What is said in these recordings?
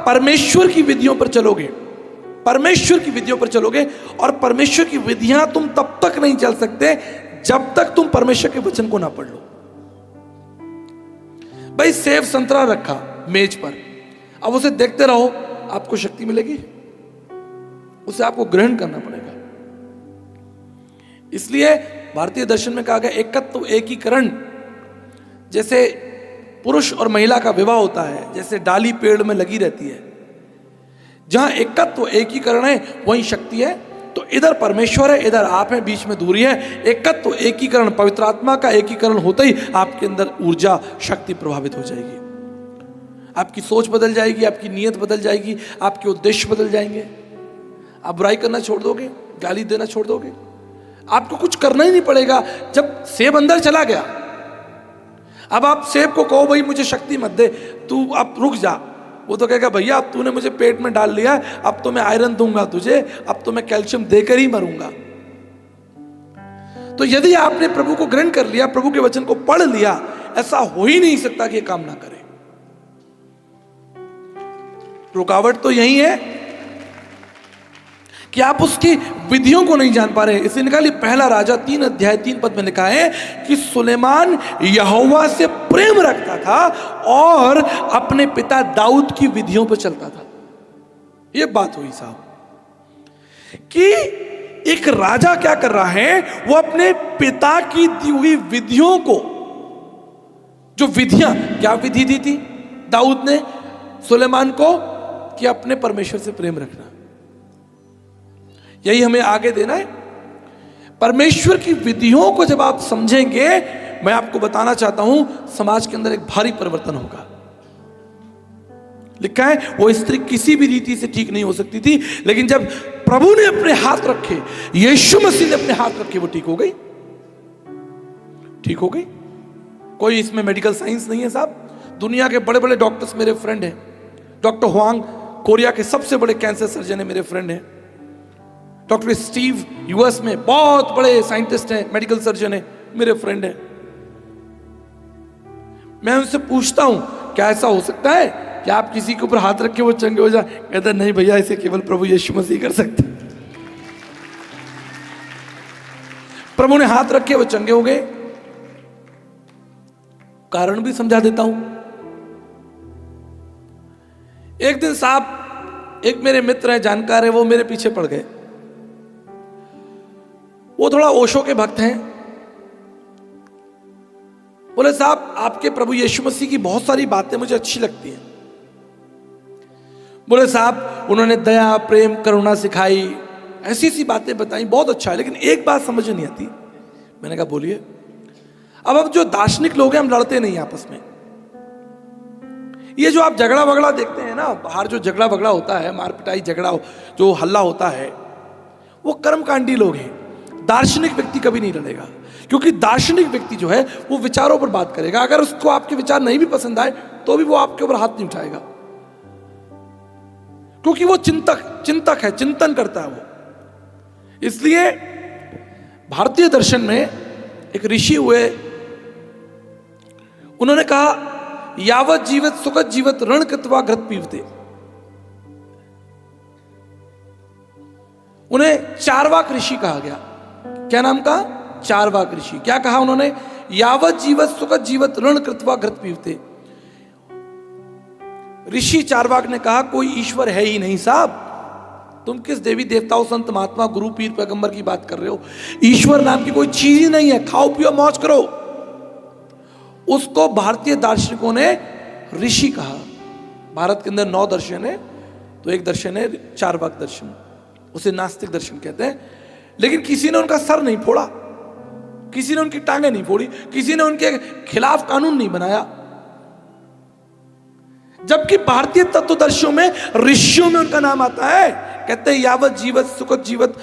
परमेश्वर की विधियों पर चलोगे, परमेश्वर की विधियों पर चलोगे, और परमेश्वर की विधियां तुम तब तक नहीं चल सकते जब तक तुम परमेश्वर के वचन को ना पढ़ लो। भाई सेब संतरा रखा मेज पर, अब उसे देखते रहो, आपको शक्ति मिलेगी? उसे आपको ग्रहण करना पड़ेगा। इसलिए भारतीय दर्शन में कहा गया एकत्व एकीकरण, जैसे पुरुष और महिला का विवाह होता है, जैसे डाली पेड़ में लगी रहती है, जहां एकत्व एकीकरण है वहीं शक्ति है। तो इधर परमेश्वर है, इधर आप हैं, बीच में दूरी है। एकत्व एकीकरण, पवित्र आत्मा का एकीकरण होते ही आपके अंदर ऊर्जा शक्ति प्रभावित हो जाएगी, आपकी सोच बदल जाएगी, आपकी नीयत बदल जाएगी, आपके उद्देश्य बदल जाएंगे। आप बुराई करना छोड़ दोगे, गाली देना छोड़ दोगे, आपको कुछ करना ही नहीं पड़ेगा। जब सेब अंदर चला गया, अब आप सेब को कहो भाई मुझे शक्ति मत दे, तू अब रुक जा, वो तो कहेगा भैया अब तूने मुझे पेट में डाल लिया, अब तो मैं आयरन दूंगा तुझे, अब तो मैं कैल्शियम देकर ही मरूंगा। तो यदि आपने प्रभु को ग्रहण कर लिया, प्रभु के वचन को पढ़ लिया, ऐसा हो ही नहीं सकता कि ये काम ना करे। रुकावट तो यही है कि आप उसकी विधियों को नहीं जान पा रहे। इसलिए निकालिए पहला राजा 3 अध्याय 3 पद में लिखा है कि सुलेमान यहोवा से प्रेम रखता था और अपने पिता दाऊद की विधियों पर चलता था। यह बात हुई साहब कि एक राजा क्या कर रहा है, वो अपने पिता की दी हुई विधियों को, जो विधियां, क्या विधि दी थी दाऊद ने सुलेमान को, कि अपने परमेश्वर से प्रेम रखना, यही हमें आगे देना है। परमेश्वर की विधियों को जब आप समझेंगे, मैं आपको बताना चाहता हूं समाज के अंदर एक भारी परिवर्तन होगा। लिखा है वो स्त्री किसी भी रीति से ठीक नहीं हो सकती थी, लेकिन जब प्रभु ने अपने हाथ रखे, यीशु मसीह ने अपने हाथ रखे, वो ठीक हो गई, ठीक हो गई। कोई इसमें मेडिकल साइंस नहीं है साहब। दुनिया के बड़े बड़े डॉक्टर्स मेरे फ्रेंड हैं। डॉक्टर हुआंग कोरिया के सबसे बड़े कैंसर सर्जन है, मेरे फ्रेंड हैं। डॉक्टर स्टीव यूएस में बहुत बड़े साइंटिस्ट हैं, मेडिकल सर्जन है, मेरे फ्रेंड हैं। मैं उनसे पूछता हूं क्या ऐसा हो सकता है कि आप किसी के ऊपर हाथ रख के वो चंगे हो जाए? कहते नहीं भैया, इसे केवल प्रभु यीशु मसीह कर सकते। प्रभु ने हाथ रखे, वो चंगे हो गए। कारण भी समझा देता हूं। एक दिन साहब, एक मेरे मित्र है, जानकार है, वो मेरे पीछे पड़ गए। वो थोड़ा ओशो के भक्त हैं। बोले साहब आपके प्रभु यीशु मसीह की बहुत सारी बातें मुझे अच्छी लगती हैं। बोले साहब उन्होंने दया, प्रेम, करुणा सिखाई, ऐसी सी बातें बताई, बहुत अच्छा है, लेकिन एक बात समझ नहीं आती। मैंने कहा बोलिए। अब जो दार्शनिक लोग हैं, हम लड़ते नहीं आपस में। ये जो आप झगड़ा वगड़ा देखते हैं ना, बाहर जो झगड़ा वगड़ा होता है, मार पिटाई झगड़ा, जो हल्ला होता है, वो कर्मकांडी लोग हैं। दार्शनिक व्यक्ति कभी नहीं लड़ेगा, क्योंकि दार्शनिक व्यक्ति जो है वो विचारों पर बात करेगा। अगर उसको आपके विचार नहीं भी पसंद आए तो भी वो आपके ऊपर हाथ नहीं उठाएगा, क्योंकि वो चिंतक है, चिंतन करता है वो। इसलिए भारतीय दर्शन में एक ऋषि हुए, उन्होंने कहा यावत जीवित सुखद जीवित ऋण कृत्वा घृत पीवते। उन्हें चारवाक ऋषि कहा गया। क्या नाम का? चारवाक ऋषि। क्या कहा उन्होंने? यावत जीवत सुखद जीवत ऋण कृत्वा घृत पीवते। ऋषि चारवाक ने कहा कोई ईश्वर है ही नहीं साहब, तुम किस देवी देवताओं, संत महात्मा, गुरु पीर पैगंबर की बात कर रहे हो? ईश्वर नाम की कोई चीज ही नहीं है, खाओ पियो मौज करो। उसको भारतीय दार्शनिकों ने ऋषि कहा। भारत के अंदर 9 दर्शन है, तो एक दर्शन है चारवाक दर्शन, उसे नास्तिक दर्शन कहते हैं। लेकिन किसी ने उनका सर नहीं फोड़ा, किसी ने उनकी टांगें नहीं फोड़ी, किसी ने उनके खिलाफ कानून नहीं बनाया। जबकि भारतीय तत्वदर्शियों में, ऋषियों में उनका नाम आता है। कहते हैं यावत जीवत सुखद जीवत,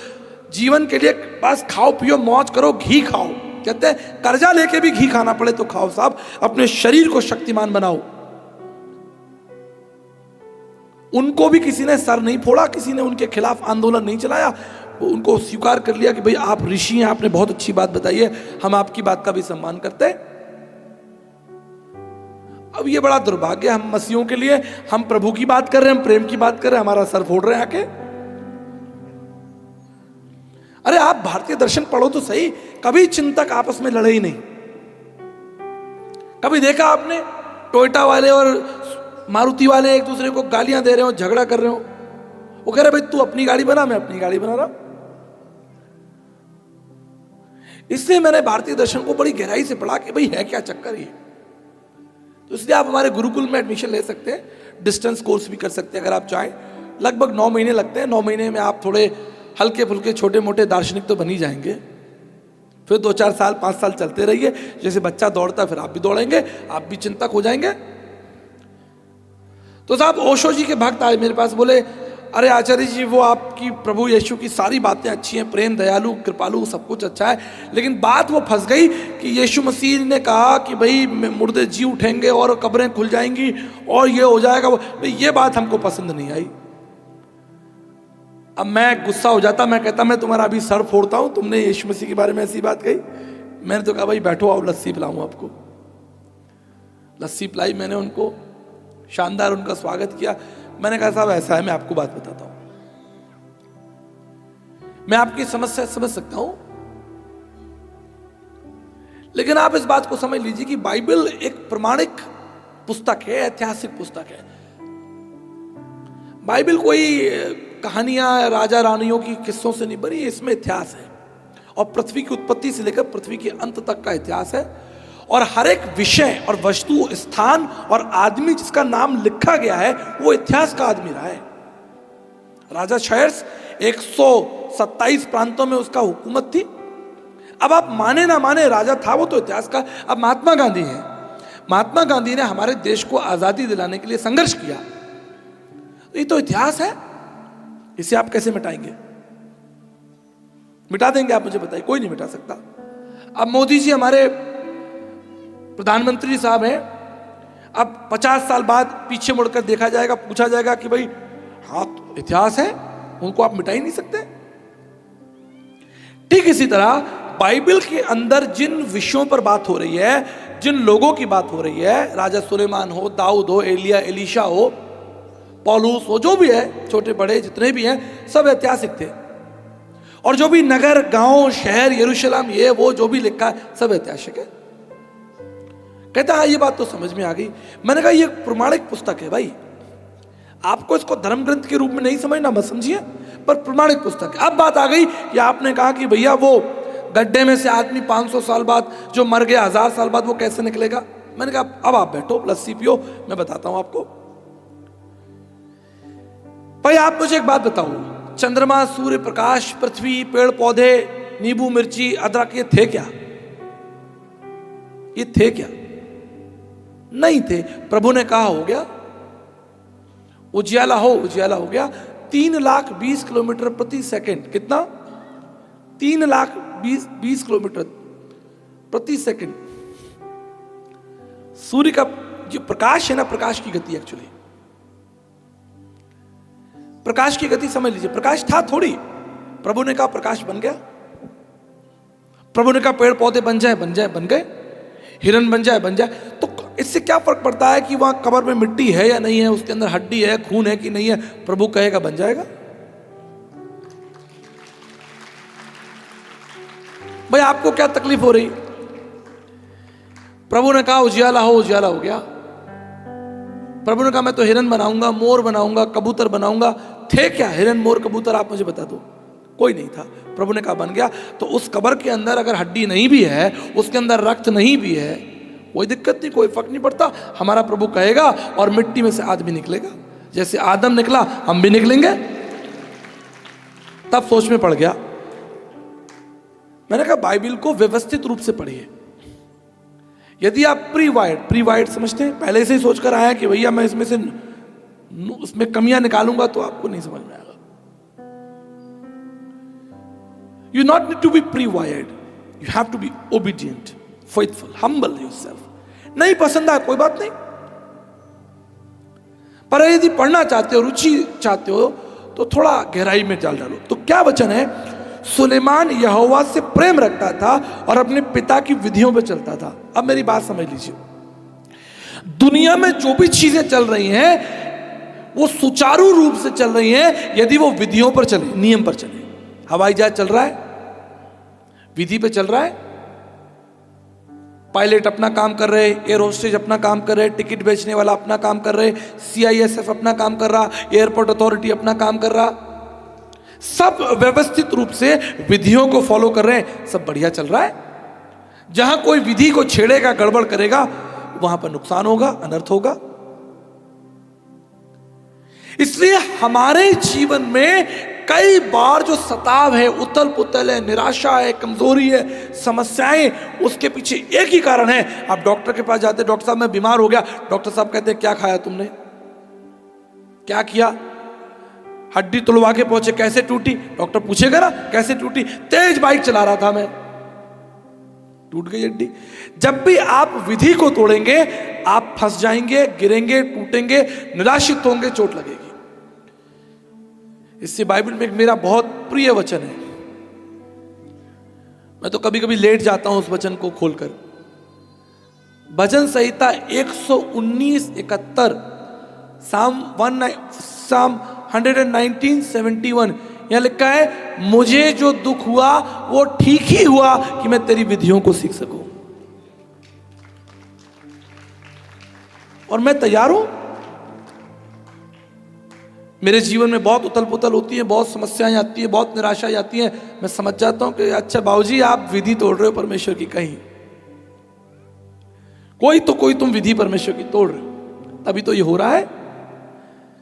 जीवन के लिए बस खाओ पियो मौज करो, घी खाओ। कहते हैं कर्जा लेके भी घी खाना पड़े तो खाओ साहब, अपने शरीर को शक्तिमान बनाओ। उनको भी किसी ने सर नहीं फोड़ा, किसी ने उनके खिलाफ आंदोलन नहीं चलाया। उनको स्वीकार कर लिया कि भाई आप ऋषि हैं, आपने बहुत अच्छी बात बताई है, हम आपकी बात का भी सम्मान करते हैं। अब ये बड़ा दुर्भाग्य हम मसीहों के लिए, हम प्रभु की बात कर रहे हैं, हम प्रेम की बात कर रहे हैं, हमारा सर फोड़ रहे हैं आके। अरे आप भारतीय दर्शन पढ़ो तो सही, कभी चिंतक आपस में लड़े ही नहीं। कभी देखा आपने टोयोटा वाले और मारुति वाले एक दूसरे को गालियां दे रहे हो, झगड़ा कर रहे हो? वो कह रहे भाई तू अपनी गाड़ी बना, मैं अपनी गाड़ी बना रहा हूं। इसलिए मैंने भारतीय दर्शन को बड़ी गहराई से पढ़ा कि भाई है क्या चक्कर ये। तो इसलिए आप हमारे गुरुकुल में एडमिशन ले सकते हैं, डिस्टेंस कोर्स भी कर सकते हैं अगर आप चाहें। लगभग 9 महीने लगते हैं, 9 महीने में आप थोड़े हल्के फुल्के छोटे मोटे दार्शनिक तो बन ही जाएंगे। फिर 2-4 साल 5 साल चलते रहिए, जैसे बच्चा दौड़ता फिर आप भी दौड़ेंगे, आप भी चिंतक हो जाएंगे। तो साहब ओशो जी के भक्त आए मेरे पास, बोले अरे आचार्य जी वो आपकी प्रभु यीशु की सारी बातें अच्छी हैं, प्रेम दयालु कृपालु सब कुछ अच्छा है, लेकिन बात वो फंस गई कि यीशु मसीह ने कहा कि भाई मुर्दे जी उठेंगे और कब्रें खुल जाएंगी और ये हो जाएगा, भाई ये बात हमको पसंद नहीं आई। अब मैं गुस्सा हो जाता, मैं कहता मैं तुम्हारा अभी सर फोड़ता हूं, तुमने यीशु मसीह के बारे में ऐसी बात कही। मैंने तो कहा भाई बैठो आओ लस्सी पिलाऊं आपको। लस्सी पिलाई मैंने उनको, शानदार उनका स्वागत किया। मैंने कहा साहब ऐसा है, मैं आपको बात बताता हूं, मैं आपकी समस्या समझ सकता हूं, लेकिन आप इस बात को समझ लीजिए कि बाइबल एक प्रमाणिक पुस्तक है, ऐतिहासिक पुस्तक है। बाइबल कोई कहानियां राजा रानियों की किस्सों से नहीं बनी, इसमें इतिहास है और पृथ्वी की उत्पत्ति से लेकर पृथ्वी के अंत तक का इतिहास है। और हर एक विषय और वस्तु, स्थान और आदमी जिसका नाम लिखा गया है वो इतिहास का आदमी रहा है। राजा क्षयर्ष 127 प्रांतों में उसका हुकूमत थी। अब आप माने ना माने राजा था वो तो इतिहास का। अब महात्मा गांधी हैं, महात्मा गांधी ने हमारे देश को आजादी दिलाने के लिए संघर्ष किया, तो ये तो इतिहास है, इसे आप कैसे मिटाएंगे? मिटा देंगे आप? मुझे बताइए, कोई नहीं मिटा सकता। अब मोदी जी हमारे प्रधानमंत्री साहब हैं, अब 50 साल बाद पीछे मुड़कर देखा जाएगा, पूछा जाएगा कि भाई हाँ तो इतिहास है, उनको आप मिटा ही नहीं सकते। ठीक इसी तरह बाइबल के अंदर जिन विषयों पर बात हो रही है, जिन लोगों की बात हो रही है, राजा सुलेमान हो, दाऊद हो, एलिया एलीशा हो, पौलुस हो, जो भी है, छोटे बड़े जितने भी हैं सब ऐतिहासिक थे। और जो भी नगर गांव शहर यरूशलेम ये वो जो भी लिखा है सब ऐतिहासिक है। कहता है ये बात तो समझ में आ गई। मैंने कहा ये प्रमाणिक पुस्तक है भाई, आपको इसको धर्म ग्रंथ के रूप में नहीं समझना, मत समझिए, पर प्रमाणिक पुस्तक है। अब बात आ गई कि आपने कहा कि भैया वो गड्ढे में से आदमी 500 साल बाद जो मर गया, 1000 साल बाद वो कैसे निकलेगा? मैंने कहा अब आप बैठो लस्सी पियो, मैं बताता हूं आपको। भाई आप मुझे एक बात बताओ, चंद्रमा, सूर्य प्रकाश, पृथ्वी, पेड़ पौधे, नींबू मिर्ची, अदरक, ये थे क्या? ये थे क्या? नहीं थे। प्रभु ने कहा हो गया, उजियाला हो, उजियाला हो गया। 3,20,000 किलोमीटर प्रति सेकंड, कितना? 3,20,000 किलोमीटर प्रति सेकंड सूर्य का जो प्रकाश है ना, प्रकाश की गति, एक्चुअली प्रकाश की गति समझ लीजिए। प्रकाश था थोड़ी, प्रभु ने कहा प्रकाश बन गया। प्रभु ने कहा पेड़ पौधे बन जाए, बन जाए, बन गए। हिरन बन जाए, बन जाए। तो इससे क्या फर्क पड़ता है कि वहां कब्र में मिट्टी है या नहीं है, उसके अंदर हड्डी है, खून है कि नहीं है? प्रभु कहेगा बन जाएगा। भाई आपको क्या तकलीफ हो रही? प्रभु ने कहा उजियाला हो, उजियाला हो गया। प्रभु ने कहा मैं तो हिरन बनाऊंगा, मोर बनाऊंगा, कबूतर बनाऊंगा। थे क्या हिरन, मोर, कबूतर? आप मुझे बता दो। कोई नहीं था। प्रभु ने कहा बन गया। तो उस कब्र के अंदर अगर हड्डी नहीं भी है, उसके अंदर रक्त नहीं भी है, कोई दिक्कत नहीं, कोई फर्क नहीं पड़ता। हमारा प्रभु कहेगा और मिट्टी में से आदमी निकलेगा। जैसे आदम निकला हम भी निकलेंगे। तब सोच में पड़ गया। मैंने कहा बाइबल को व्यवस्थित रूप से पढ़िए। यदि आप प्री वाइड समझते हैं, पहले से ही सोचकर आया कि भैया मैं इसमें से उसमें कमियां निकालूंगा, तो आपको नहीं समझ में आएगा। You not need to be pre-wired. You have to be obedient, faithful, humble yourself. नहीं पसंद आया कोई बात नहीं, पर यदि पढ़ना चाहते हो, रुचि चाहते हो, तो थोड़ा गहराई में डाल डालो। तो क्या वचन है? सुलेमान यहोवा से प्रेम रखता था और अपने पिता की विधियों पे चलता था। अब मेरी बात समझ लीजिए। दुनिया में जो भी चीजें चल रही हैं वो सुचारू रूप से चल रही हैं यदि वो विधियों पर चले, नियम पर चले। हवाई जहाज चल रहा है, विधि पे चल रहा है। पायलट अपना काम कर रहे, एयर होस्टेज अपना काम कर रहे, टिकट बेचने वाला अपना काम कर रहे, CISF अपना काम कर रहा, एयरपोर्ट अथॉरिटी अपना काम कर रहा। सब व्यवस्थित रूप से विधियों को फॉलो कर रहे हैं, सब बढ़िया चल रहा है। जहां कोई विधि को छेड़ेगा, गड़बड़ करेगा, वहां पर नुकसान होगा, अनर्थ होगा। इसलिए हमारे जीवन में कई बार जो सताव है, उथल पुथल है, निराशा है, कमजोरी है, समस्याएं, उसके पीछे एक ही कारण है। आप डॉक्टर के पास जाते, डॉक्टर साहब मैं बीमार हो गया, डॉक्टर साहब कहते हैं क्या खाया तुमने, क्या किया, हड्डी तुड़वा के पहुंचे, कैसे टूटी, डॉक्टर पूछेगा ना कैसे टूटी, तेज बाइक चला रहा था मैं, टूट गई हड्डी। जब भी आप विधि को तोड़ेंगे आप फंस जाएंगे, गिरेंगे, टूटेंगे, निराशित होंगे, चोट लगेगी। इससे बाइबल में एक मेरा बहुत प्रिय वचन है, मैं तो कभी कभी लेट जाता हूं उस वचन को खोलकर। भजन संहिता 119:71, साम 119:71 यहां लिखा है, मुझे जो दुख हुआ वो ठीक ही हुआ कि मैं तेरी विधियों को सीख सकूं। और मैं तैयार हूं। मेरे जीवन में बहुत उथल पुथल होती है, बहुत समस्याएं आती है, बहुत निराशाएं आती हैं। मैं समझ जाता हूं कि अच्छा बाबूजी आप विधि तोड़ रहे हो परमेश्वर की, कहीं कोई तुम विधि परमेश्वर की तोड़ रहे हो, तभी तो ये हो रहा है।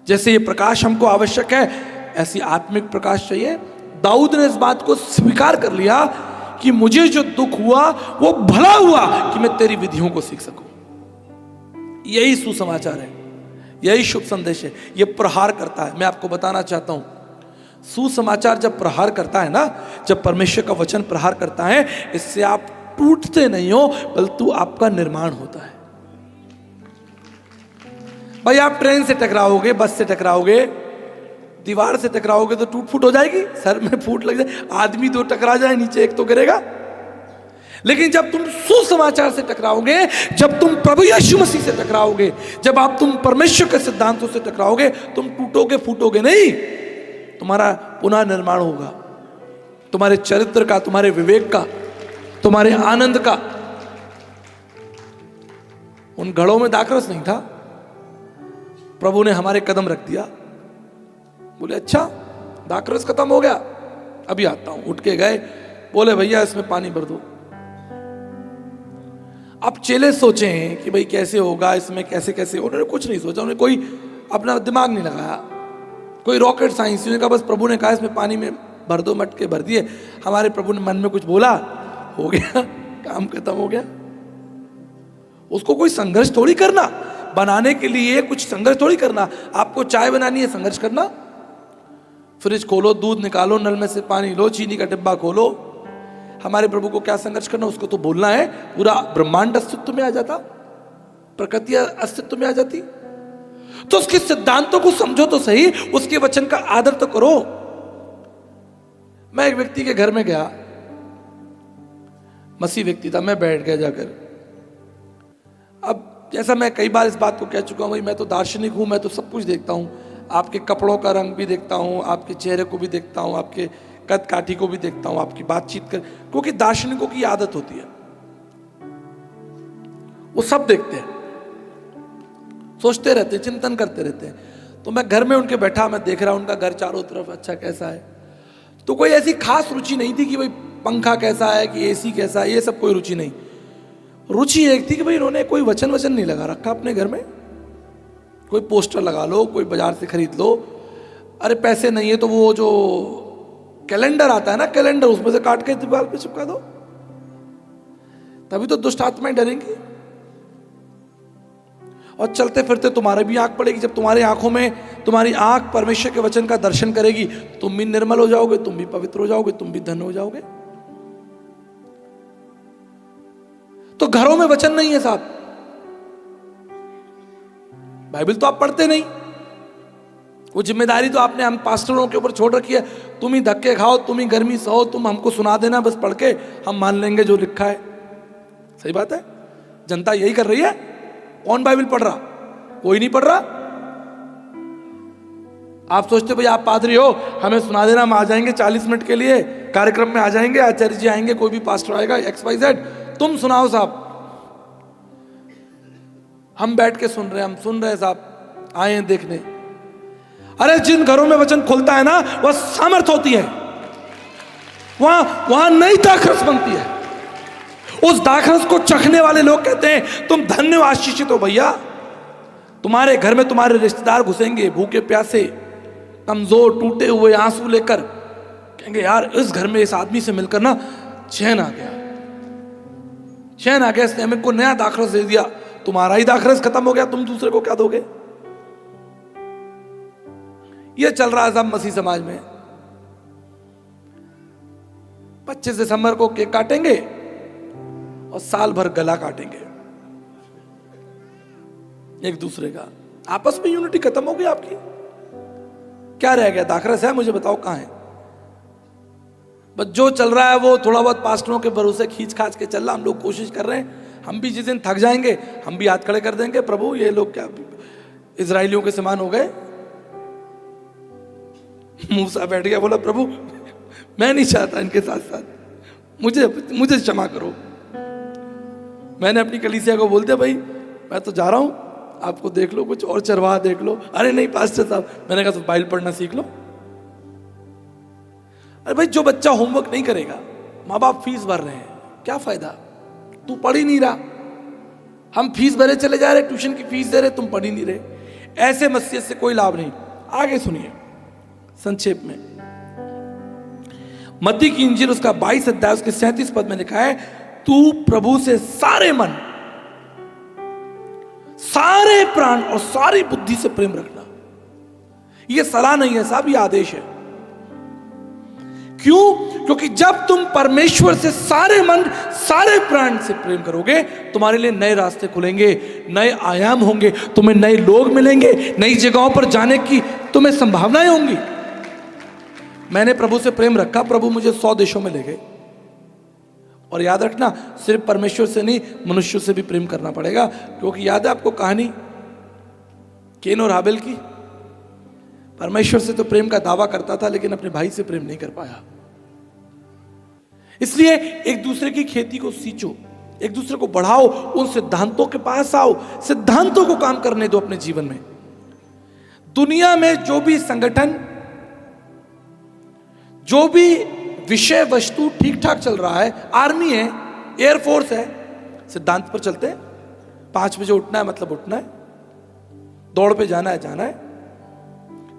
जैसे ये प्रकाश हमको आवश्यक है, ऐसी आत्मिक प्रकाश चाहिए। दाऊद ने इस बात को स्वीकार कर लिया कि मुझे जो दुख हुआ वो भला हुआ कि मैं तेरी विधियों को सीख सकूं। यही सुसमाचार है, यही शुभ संदेश है, ये प्रहार करता है। मैं आपको बताना चाहता हूं, सुसमाचार जब प्रहार करता है ना, जब परमेश्वर का वचन प्रहार करता है, इससे आप टूटते नहीं हो बल्कि आपका निर्माण होता है। भाई आप ट्रेन से टकराओगे, बस से टकराओगे, दीवार से टकराओगे तो टूट फूट हो जाएगी, सर में फूट लग जाए, आदमी दो टकरा जाए, नीचे एक तो गिरेगा। लेकिन जब तुम सुसमाचार से टकराओगे, जब तुम प्रभु यीशु मसीह से टकराओगे, जब आप तुम परमेश्वर के सिद्धांतों से टकराओगे, तुम टूटोगे फूटोगे नहीं, तुम्हारा पुनः निर्माण होगा, तुम्हारे चरित्र का, तुम्हारे विवेक का, तुम्हारे आनंद का। उन घड़ों में दाखरस नहीं था, प्रभु ने हमारे कदम रख दिया। बोले अच्छा दाखरस खत्म हो गया, अभी आता हूं। उठ के गए, बोले भैया इसमें पानी भर दो। अब चेले सोचे कि भाई कैसे होगा, इसमें कैसे कैसे, उन्होंने कुछ नहीं सोचा, उन्होंने कोई अपना दिमाग नहीं लगाया, कोई रॉकेट साइंस नहीं कहा, बस प्रभु ने कहा इसमें पानी में भर दो, मटके भर दिए। हमारे प्रभु ने मन में कुछ बोला, हो गया, काम खत्म हो गया। उसको कोई संघर्ष थोड़ी करना, बनाने के लिए कुछ संघर्ष थोड़ी करना। आपको चाय बनानी है, संघर्ष करना, फ्रिज खोलो, दूध निकालो, नल में से पानी लो, चीनी का डिब्बा खोलो। हमारे प्रभु को क्या संघर्ष करना, उसको तो बोलना है, पूरा ब्रह्मांड अस्तित्व में आ जाता, प्रकृति अस्तित्व में आ जाती। तो उसके सिद्धांतों को समझो तो सही, उसके वचन का आदर तो करो। मैं एक व्यक्ति के घर में गया, मसीह व्यक्ति था, मैं बैठ गया जाकर। अब जैसा मैं कई बार इस बात को कह चुका हूं, भाई मैं तो दार्शनिक हूं, मैं तो सब कुछ देखता हूं, आपके कपड़ों का रंग भी देखता हूं, आपके चेहरे को भी देखता हूं, आपके कद काठी को भी देखता हूं, आपकी बातचीत कर, क्योंकि दार्शनिकों की आदत होती है, वो सब देखते हैं, सोचते रहते हैं, चिंतन करते रहते हैं। तो मैं घर में उनके बैठा, मैं देख रहा उनका घर चारों तरफ अच्छा कैसा है। तो कोई ऐसी खास रुचि नहीं थी कि भाई पंखा कैसा है, कि एसी कैसा है, ये सब कोई रुचि नहीं। रुचि एक थी कि भाई इन्होंने कोई वचन नहीं लगा रखा अपने घर में, कोई पोस्टर लगा लो, कोई बाजार से खरीद लो। अरे पैसे नहीं है तो वो जो कैलेंडर आता है ना, कैलेंडर, उसमें से काट के दीवार पे चिपका दो, तभी तो दुष्ट आत्माएं डरेंगी। और चलते फिरते तुम्हारे भी आंख पड़ेगी। जब तुम्हारी आंखों में, तुम्हारी आंख परमेश्वर के वचन का दर्शन करेगी, तुम भी निर्मल हो जाओगे, तुम भी पवित्र हो जाओगे, तुम भी धन्य हो जाओगे। तो घरों में वचन नहीं है साहब, बाइबल तो आप पढ़ते नहीं, वो जिम्मेदारी तो आपने हम पास्टरों के ऊपर छोड़ रखी है। तुम ही धक्के खाओ, तुम ही गर्मी सहो, तुम हमको सुना देना, बस पढ़ के हम मान लेंगे जो लिखा है। सही बात है, जनता यही कर रही है। कौन बाइबल पढ़ रहा? कोई नहीं पढ़ रहा। आप सोचते भाई आप पादरी हो, हमें सुना देना, हम आ जाएंगे 40 मिनट के लिए कार्यक्रम में, आ जाएंगे, आचार्य जी आएंगे, कोई भी पास्टर आएगा, XYZ, तुम सुनाओ साहब। हम बैठ के सुन रहे हैं, हम सुन रहे हैं साहब, आए हैं देखने। अरे जिन घरों में वचन खुलता है ना, वह सामर्थ होती है, वहां नई दाखरस बनती है। उस दाखरस को चखने वाले लोग कहते हैं तुम धन्य हो, आशीषित हो। भैया तुम्हारे घर में तुम्हारे रिश्तेदार घुसेंगे भूखे प्यासे, कमजोर, टूटे हुए आंसू लेकर, कहेंगे यार इस घर में इस आदमी से मिलकर ना चैन आ गया, चैन आ गया, इसने हमें को नया दाखरस दे दिया। तुम्हारा ही दाखरस खत्म हो गया, तुम दूसरे को क्या दोगे? ये चल रहा है सब मसीह समाज में। 25 दिसंबर को केक काटेंगे और साल भर गला काटेंगे एक दूसरे का। आपस में यूनिटी खत्म हो गई आपकी। क्या रह गया? दाखरस है? मुझे बताओ कहां है? बस जो चल रहा है वो थोड़ा बहुत पास्टरों के भरोसे खींच खाच के चल रहा। हम लोग कोशिश कर रहे हैं, हम भी जिस दिन थक जाएंगे हम भी हाथ खड़े कर देंगे, प्रभु ये लोग क्या इजराइलियों के समान हो गए। मूसा बैठ गया, बोला प्रभु मैं नहीं चाहता इनके साथ साथ, मुझे क्षमा करो। मैंने अपनी कलीसिया को बोल दिया भाई मैं तो जा रहा हूं, आपको देख लो, कुछ और चरवाहा देख लो। अरे नहीं पास्टर साहब, मैंने कहा तो बाइबल पढ़ना सीख लो। अरे भाई जो बच्चा होमवर्क नहीं करेगा, माँ बाप फीस भर रहे हैं, क्या फायदा? तू पढ़ ही नहीं रहा, हम फीस भरे चले जा रहे, ट्यूशन की फीस दे रहे, तुम पढ़ ही नहीं रहे। ऐसे मसीहत से कोई लाभ नहीं। आगे सुनिए संक्षेप में, मत्ती की इंजील उसका 22 अध्याय उसके 37 पद में लिखा है, तू प्रभु से सारे मन, सारे प्राण और सारी बुद्धि से प्रेम रखना। यह सलाह नहीं है साहब, यह आदेश है। क्यों? क्योंकि जब तुम परमेश्वर से सारे मन सारे प्राण से प्रेम करोगे, तुम्हारे लिए नए रास्ते खुलेंगे, नए आयाम होंगे, तुम्हें नए लोग मिलेंगे, नई जगहों पर जाने की तुम्हें संभावनाएं होंगी। मैंने प्रभु से प्रेम रखा, प्रभु मुझे 100 देशों में ले गए। और याद रखना, सिर्फ परमेश्वर से नहीं, मनुष्यों से भी प्रेम करना पड़ेगा। क्योंकि याद है आपको कहानी केन और हाबिल की? परमेश्वर से तो प्रेम का दावा करता था, लेकिन अपने भाई से प्रेम नहीं कर पाया। इसलिए एक दूसरे की खेती को सींचो, एक दूसरे को बढ़ाओ, उन सिद्धांतों के पास आओ, सिद्धांतों को काम करने दो अपने जीवन में। दुनिया में जो भी संगठन, जो भी विषय वस्तु ठीक ठाक चल रहा है, आर्मी है, एयरफोर्स है, सिद्धांत पर चलते हैं। 5 बजे उठना है मतलब उठना है, दौड़ पे जाना है जाना है।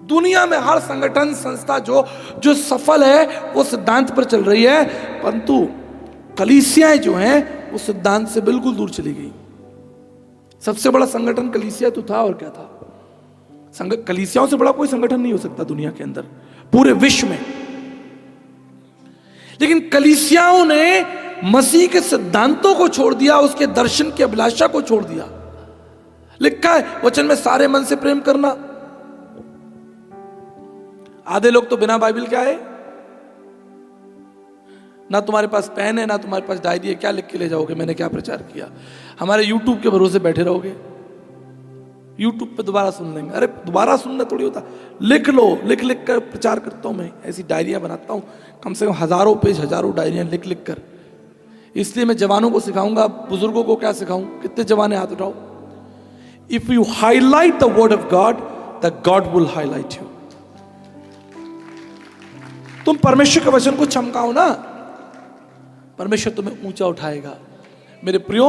दुनिया में हर संगठन संस्था जो सफल है वो सिद्धांत पर चल रही है, परंतु कलीसियाएं जो हैं वो सिद्धांत से बिल्कुल दूर चली गई। सबसे बड़ा संगठन कलीसिया तो था, और क्या था? कलीसियाओं से बड़ा कोई संगठन नहीं हो सकता दुनिया के अंदर, पूरे विश्व में। लेकिन कलीसियाओं ने मसीह के सिद्धांतों को छोड़ दिया, उसके दर्शन की अभिलाषा को छोड़ दिया। लिखा है वचन में सारे मन से प्रेम करना। आधे लोग तो बिना बाइबल के आए, ना तुम्हारे पास पेन है, ना तुम्हारे पास डायरी है, क्या लिख के ले जाओगे? मैंने क्या प्रचार किया? हमारे यूट्यूब के भरोसे बैठे रहोगे, यूट्यूब पे दोबारा सुन लेंगे। अरे दोबारा सुनना थोड़ी होता, लिख लो, लिख लिख कर प्रचार करता हूं मैं, ऐसी डायरियां बनाता हूं, कम से कम हजारों पेज, हजारों डायरियां लिख लिख कर। इसलिए मैं जवानों को सिखाऊंगा, बुजुर्गों को क्या सिखाऊं? कितने जवान हाथ उठाओ। If you highlight the word of God, the God will highlight you. तुम परमेश्वर के वचन को चमकाओ ना, परमेश्वर तुम्हें ऊंचा उठाएगा। मेरे प्रियो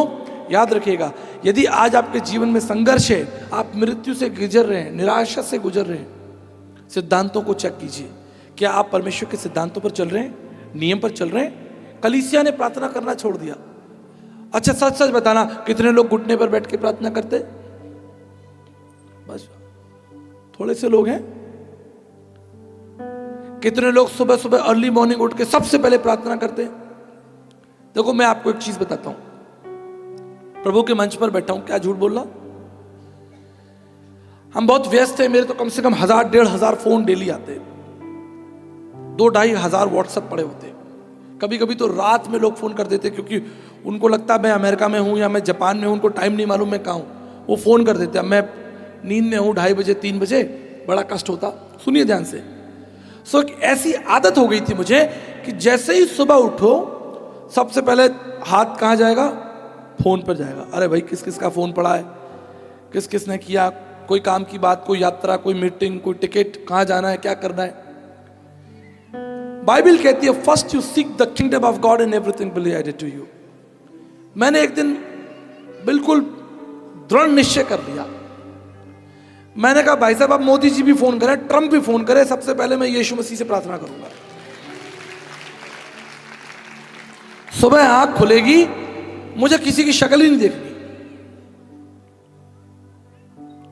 याद रखिएगा, यदि आज आपके जीवन में संघर्ष है, आप मृत्यु से गुजर रहे हैं, निराशा से गुजर रहे हैं, सिद्धांतों को चेक कीजिए। क्या आप परमेश्वर के सिद्धांतों पर चल रहे हैं, नियम पर चल रहे हैं? कलीसिया ने प्रार्थना करना छोड़ दिया। अच्छा सच सच बताना, कितने लोग घुटने पर बैठ के प्रार्थना करते? बस थोड़े से लोग हैं। कितने लोग सुबह सुबह अर्ली मॉर्निंग उठ के सबसे पहले प्रार्थना करते हैं? देखो मैं आपको एक चीज बताता हूं, प्रभु के मंच पर बैठा हूं, क्या झूठ बोल रहा? हम बहुत व्यस्त हैं, मेरे तो कम से कम 1000-1500 फोन डेली आते, 2-2.5 हजार व्हाट्सएप पड़े होते। कभी कभी तो रात में लोग फोन कर देते, क्योंकि उनको लगता है मैं अमेरिका में हूं या मैं जापान में हूं, उनको टाइम नहीं मालूम मैं कहां हूं। वो फोन कर देते, अब मैं नींद में हूँ 2:30 बजे 3 बजे, बड़ा कष्ट होता। सुनिए ध्यान से। सो एक ऐसी आदत हो गई थी मुझे कि जैसे ही सुबह उठो सबसे पहले हाथ कहाँ जाएगा, फोन पर जाएगा। अरे भाई किस किस का फोन पड़ा है, किस किस ने किया, कोई काम की बात, कोई यात्रा, कोई मीटिंग, कोई टिकट, कहाँ जाना है, क्या करना है। बाइबल कहती है first you seek the kingdom of God and everything will be added to you. मैंने एक दिन बिल्कुल दृढ़ निश्चय कर लिया, मैंने कहा भाई साहब अब मोदी जी भी फोन करें, ट्रंप भी फोन करे, सबसे पहले मैं यीशु मसीह से प्रार्थना करूंगा। सुबह आंख खुलेगी मुझे किसी की शक्ल ही नहीं देखनी।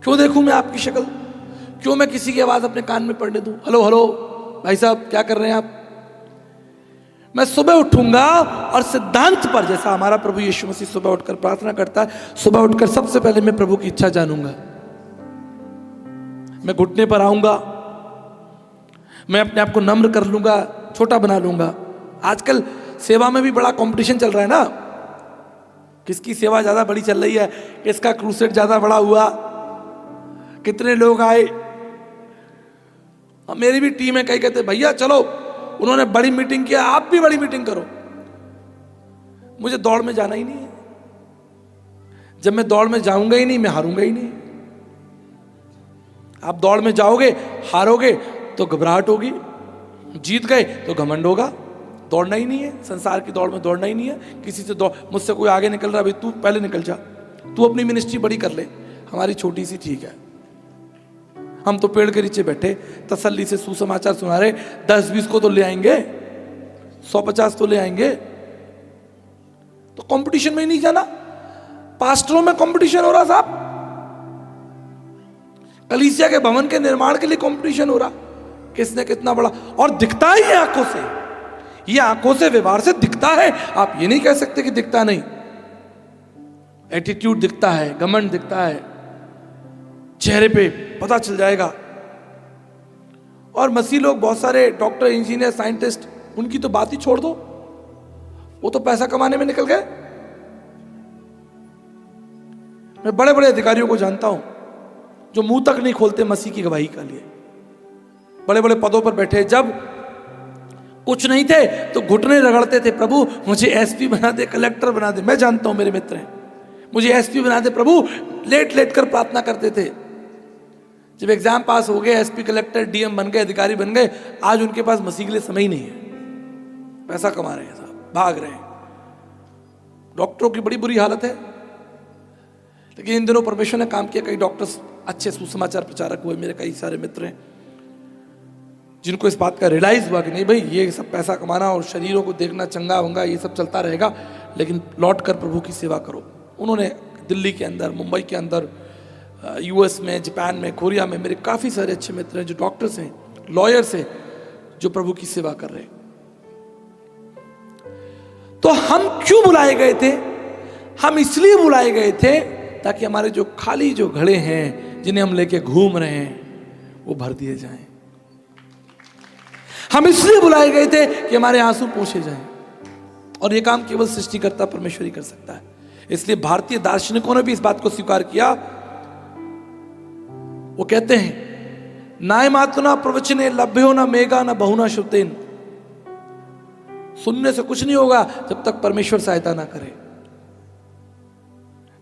क्यों देखूं मैं आपकी शक्ल, क्यों मैं किसी की आवाज अपने कान में पड़ने दूं। हेलो हेलो भाई साहब क्या कर रहे हैं आप। मैं सुबह उठूंगा और सिद्धांत पर, जैसा हमारा प्रभु यीशु मसीह सुबह उठकर प्रार्थना करता है, सुबह उठकर सबसे पहले मैं प्रभु की इच्छा जानूंगा। मैं घुटने पर आऊंगा, मैं अपने आप को नम्र कर लूंगा, छोटा बना लूंगा। आजकल सेवा में भी बड़ा कंपटीशन चल रहा है ना, किसकी सेवा ज्यादा बड़ी चल रही है, किसका क्रूसेड ज्यादा बड़ा हुआ, कितने लोग आए। मेरी भी टीम है, कई कहते भैया चलो उन्होंने बड़ी मीटिंग किया, आप भी बड़ी मीटिंग करो। मुझे दौड़ में जाना ही नहीं है। जब मैं दौड़ में जाऊंगा ही नहीं, मैं हारूंगा ही नहीं। आप दौड़ में जाओगे, हारोगे तो घबराहट होगी, जीत गए तो घमंड होगा। दौड़ना ही नहीं है, संसार की दौड़ में दौड़ना ही नहीं है। किसी से दौड़, मुझसे कोई आगे निकल रहा है, भाई तू पहले निकल जा, तू अपनी मिनिस्ट्री बड़ी कर ले, हमारी छोटी सी ठीक है। हम तो पेड़ के नीचे बैठे तसल्ली से सुसमाचार सुना रहे, 10-20 को तो ले आएंगे, 100-50 तो ले आएंगे। तो कंपटीशन में ही नहीं जाना। पास्टरों में कंपटीशन हो रहा साहब, कलीसिया के भवन के निर्माण के लिए कंपटीशन हो रहा, किसने कितना बड़ा। और दिखता ही है आंखों से, ये आंखों से व्यवहार से दिखता है। आप ये नहीं कह सकते कि दिखता नहीं। एटीट्यूड दिखता है, घमंड दिखता है, चेहरे पे पता चल जाएगा। और मसीह लोग बहुत सारे डॉक्टर, इंजीनियर, साइंटिस्ट, उनकी तो बात ही छोड़ दो, वो तो पैसा कमाने में निकल गए। मैं बड़े बड़े अधिकारियों को जानता हूं जो मुंह तक नहीं खोलते मसीह की गवाही के लिए, बड़े बड़े पदों पर बैठे। जब कुछ नहीं थे तो घुटने रगड़ते थे, प्रभु मुझे एसपी बना दे, कलेक्टर बना दे। मैं जानता हूं, मेरे मित्र हैं, मुझे एसपी बना दे प्रभु, लेट लेट कर प्रार्थना करते थे। जब एग्जाम पास हो गए, एसपी, कलेक्टर, डीएम बन गए, अधिकारी बन गए, आज उनके पास मसीह के लिए समय ही नहीं है। पैसा कमा रहे हैं साहब, भाग रहे हैं। डॉक्टरों की बड़ी बुरी हालत है, लेकिन इन दिनों परमेश्वर ने काम किया, कई डॉक्टर्स अच्छे सुसमाचार प्रचारक हुए। मेरे कई सारे मित्र हैं जिनको इस बात का रियलाइज हुआ कि नहीं भाई, ये सब पैसा कमाना और शरीरों को देखना, चंगा वंगा, ये सब चलता रहेगा, लेकिन लौट कर प्रभु की सेवा करो। उन्होंने दिल्ली के अंदर, मुंबई के अंदर, यूएस में, जापान में, कोरिया में मेरे काफ़ी सारे अच्छे मित्र हैं जो डॉक्टर्स हैं, लॉयर्स हैं, जो प्रभु की सेवा कर रहे हैं। तो हम क्यों बुलाए गए थे? हम इसलिए बुलाए गए थे ताकि हमारे जो खाली जो घड़े हैं, जिन्हें हम लेके घूम रहे हैं, वो भर दिए जाएं। हम इसलिए बुलाए गए थे कि हमारे आंसू पोंछे जाएं। और ये काम केवल सृष्टिकर्ता परमेश्वर ही कर सकता है। इसलिए भारतीय दार्शनिकों ने भी इस बात को स्वीकार किया। वो कहते हैं नायमातुना प्रवचने लभ्यो न मेघा न बहुना श्रुतेन। सुनने से कुछ नहीं होगा जब तक परमेश्वर सहायता ना करे।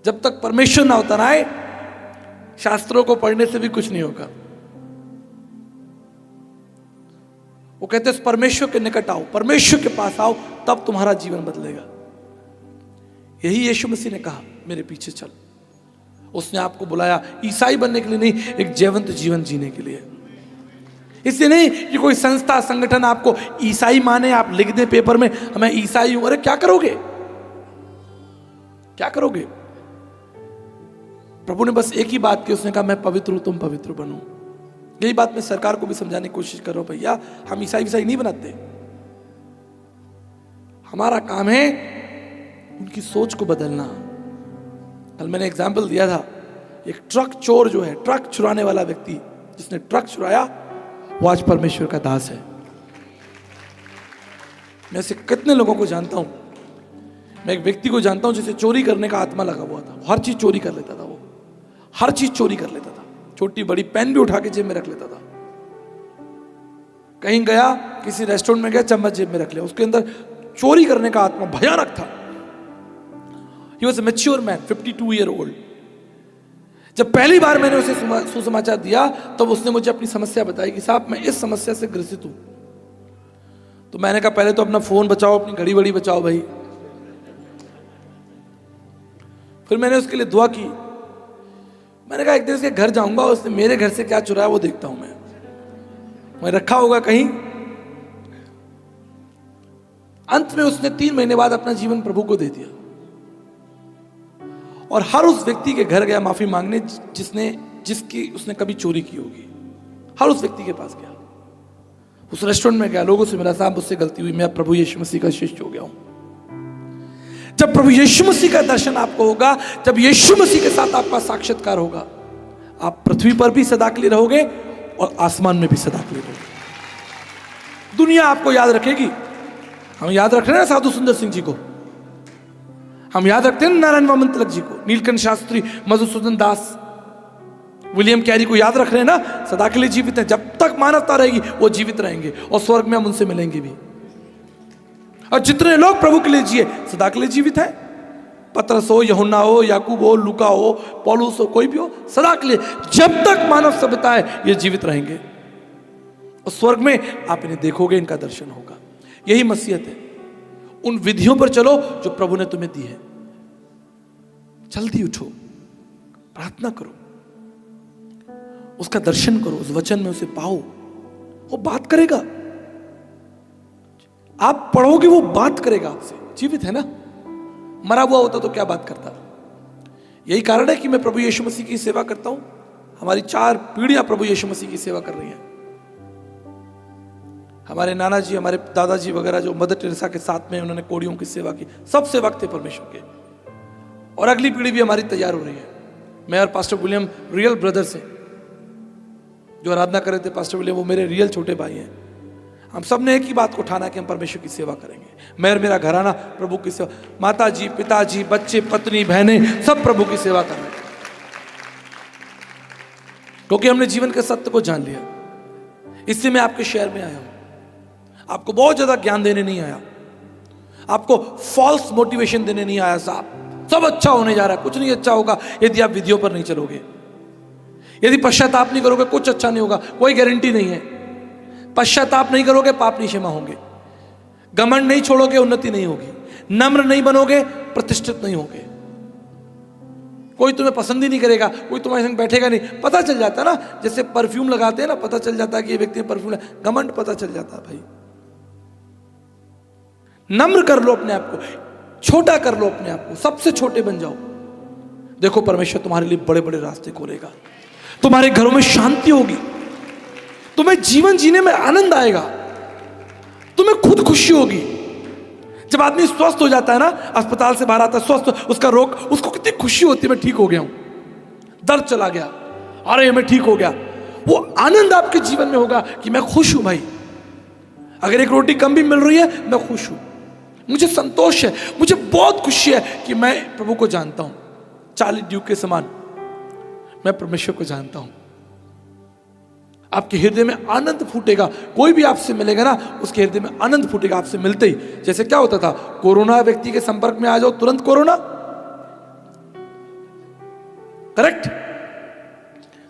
जब तक परमेश्वर ना उतर आए, शास्त्रों को पढ़ने से भी कुछ नहीं होगा। वो कहते हैं परमेश्वर के निकट आओ, परमेश्वर के पास आओ, तब तुम्हारा जीवन बदलेगा। यही यीशु मसीह ने कहा, मेरे पीछे चल। उसने आपको बुलाया ईसाई बनने के लिए नहीं, एक जीवंत जीवन जीने के लिए। इसलिए नहीं कि कोई संस्था, संगठन आपको ईसाई माने, आप लिख दें पेपर में मैं ईसाई हूं। अरे क्या करोगे, क्या करोगे? प्रभु ने बस एक ही बात की, उसने कहा मैं पवित्र हूं, तुम पवित्र बनो। यही बात मैं सरकार को भी समझाने की कोशिश कर रहा हूं, भैया हम ईसाई नहीं बनाते। हमारा काम है उनकी सोच को बदलना। कल मैंने एग्जाम्पल दिया था, एक ट्रक चोर जो है, ट्रक चुराने वाला व्यक्ति जिसने ट्रक चुराया, वो आज परमेश्वर का दास है। मैं ऐसे कितने लोगों को जानता हूं। मैं एक व्यक्ति को जानता हूं जिसे चोरी करने का आत्मा लगा हुआ था, हर चीज चोरी कर लेता था वो। हर चीज चोरी कर लेता था, छोटी बड़ी पेन भी उठा के जेब में रख लेता था। कहीं गया, किसी रेस्टोरेंट में गया, चम्मच जेब में रख लिया। उसके अंदर चोरी करने का आत्मा भयानक था। He was a mature man, 52 year old. जब पहली बार मैंने उसे सुसमाचार दिया तब उसने मुझे अपनी समस्या बताई कि साहब मैं इस समस्या से ग्रसित हूं। तो मैंने कहा पहले तो अपना फोन बचाओ, अपनी घड़ी वड़ी बचाओ भाई। फिर मैंने उसके लिए दुआ की। मैंने कहा एक दिन उसके घर जाऊंगा, उसने मेरे घर से क्या चुराया वो देखता हूं मैं रखा होगा कहीं। अंत में उसने 3 महीने बाद अपना जीवन प्रभु को दे दिया और हर उस व्यक्ति के घर गया माफी मांगने जिसकी उसने कभी चोरी की होगी। हर उस व्यक्ति के पास गया, उस रेस्टोरेंट में गया, लोगों से मिला, साहब मुझसे गलती हुई, मैं प्रभु यीशु मसीह का शिष्य हो गया हूं। जब प्रभु यीशु मसीह का दर्शन आपको होगा, जब यीशु मसीह के साथ आपका साक्षात्कार होगा, आप पृथ्वी पर भी सदा के लिए रहोगे और आसमान में भी सदा के लिए रहोगे। दुनिया आपको याद रखेगी। हम याद रख रहे हैं साधु सुंदर सिंह जी को, हम याद रखते हैं नारायण वामन तिलक जी को, नीलकंठ शास्त्री, मधुसूदन दास, विलियम कैरी को याद रख रहे हैं ना, सदा के लिए जीवित हैं। जब तक मानवता रहेगी वो जीवित रहेंगे और स्वर्ग में हम उनसे मिलेंगे भी। और जितने लोग प्रभु के लिए जिए सदा के लिए जीवित हैं, पतरस हो, यूहन्ना हो, याकूब हो, लूका हो, पौलुस हो, कोई भी हो, सदा के लिए जब तक मानव सभ्यता है ये जीवित रहेंगे और स्वर्ग में आप इन्हें देखोगे, इनका दर्शन होगा। यही मसीहत है। उन विधियों पर चलो जो प्रभु ने तुम्हें दी है। जल्दी उठो, प्रार्थना करो, उसका दर्शन करो, उस वचन में उसे पाओ। वो बात करेगा, आप पढ़ोगे वो बात करेगा आपसे। जीवित है ना, मरा हुआ होता तो क्या बात करता। यही कारण है कि मैं प्रभु यीशु मसीह की सेवा करता हूं। हमारी 4 पीढ़ियां प्रभु यीशु मसीह की सेवा कर रही हैं। हमारे नाना जी, हमारे दादाजी वगैरह जो मदर टेरेसा के साथ में उन्होंने कोड़ियों की सेवा की, सब सेवक थे परमेश्वर के। और अगली पीढ़ी भी हमारी तैयार हो रही है। मैं और पास्टर विलियम रियल ब्रदर्स हैं, जो आराधना कर रहे थे पास्टर विलियम, वो मेरे रियल छोटे भाई हैं। हम सब ने एक ही बात को ठाना कि हम परमेश्वर की सेवा करेंगे। मैं और मेरा घराना प्रभु की सेवा, माता जी, पिताजी, बच्चे, पत्नी, बहनें, सब प्रभु की सेवा कर रहे हैं, क्योंकि हमने जीवन के सत्य को जान लिया। इससे मैं आपके शहर में आया हूं। आपको बहुत ज्यादा ज्ञान देने नहीं आया, आपको फॉल्स मोटिवेशन देने नहीं आया। साहब सब अच्छा होने जा रहा है, कुछ नहीं अच्छा होगा यदि आप विधियों पर नहीं चलोगे। यदि पश्चाताप नहीं करोगे कुछ अच्छा नहीं होगा, कोई गारंटी नहीं है। पश्चाताप नहीं करोगे पाप नहीं क्षमा होंगे। घमंड नहीं छोड़ोगे उन्नति नहीं होगी। नम्र नहीं बनोगे प्रतिष्ठित नहीं होगे। कोई तुम्हें पसंद ही नहीं करेगा, कोई तुम्हारे संग बैठेगा नहीं। पता चल जाता है ना, जैसे परफ्यूम लगाते हैं ना, पता चल जाता है कि ये व्यक्ति परफ्यूम है। घमंड पता चल जाता है भाई। नम्र कर लो अपने आप को, छोटा कर लो अपने आप को, सबसे छोटे बन जाओ। देखो परमेश्वर तुम्हारे लिए बड़े बड़े रास्ते खोलेगा, तुम्हारे घरों में शांति होगी, तुम्हें जीवन जीने में आनंद आएगा, तुम्हें खुद खुशी होगी। जब आदमी स्वस्थ हो जाता है ना, अस्पताल से बाहर आता है स्वस्थ, उसका रोग, उसको कितनी खुशी होती है, मैं ठीक हो गया हूं, दर्द चला गया, अरे मैं ठीक हो गया। वो आनंद आपके जीवन में होगा कि मैं खुश हूं भाई। अगर एक रोटी कम भी मिल रही है मैं खुश हूं, मुझे संतोष है, मुझे बहुत खुशी है कि मैं प्रभु को जानता हूं। चार्ली ड्यूक के समान मैं परमेश्वर को जानता हूं। आपके हृदय में आनंद फूटेगा। कोई भी आपसे मिलेगा ना, उसके हृदय में आनंद फूटेगा आपसे मिलते ही। जैसे क्या होता था, कोरोना व्यक्ति के संपर्क में आ जाओ तुरंत कोरोना, करेक्ट।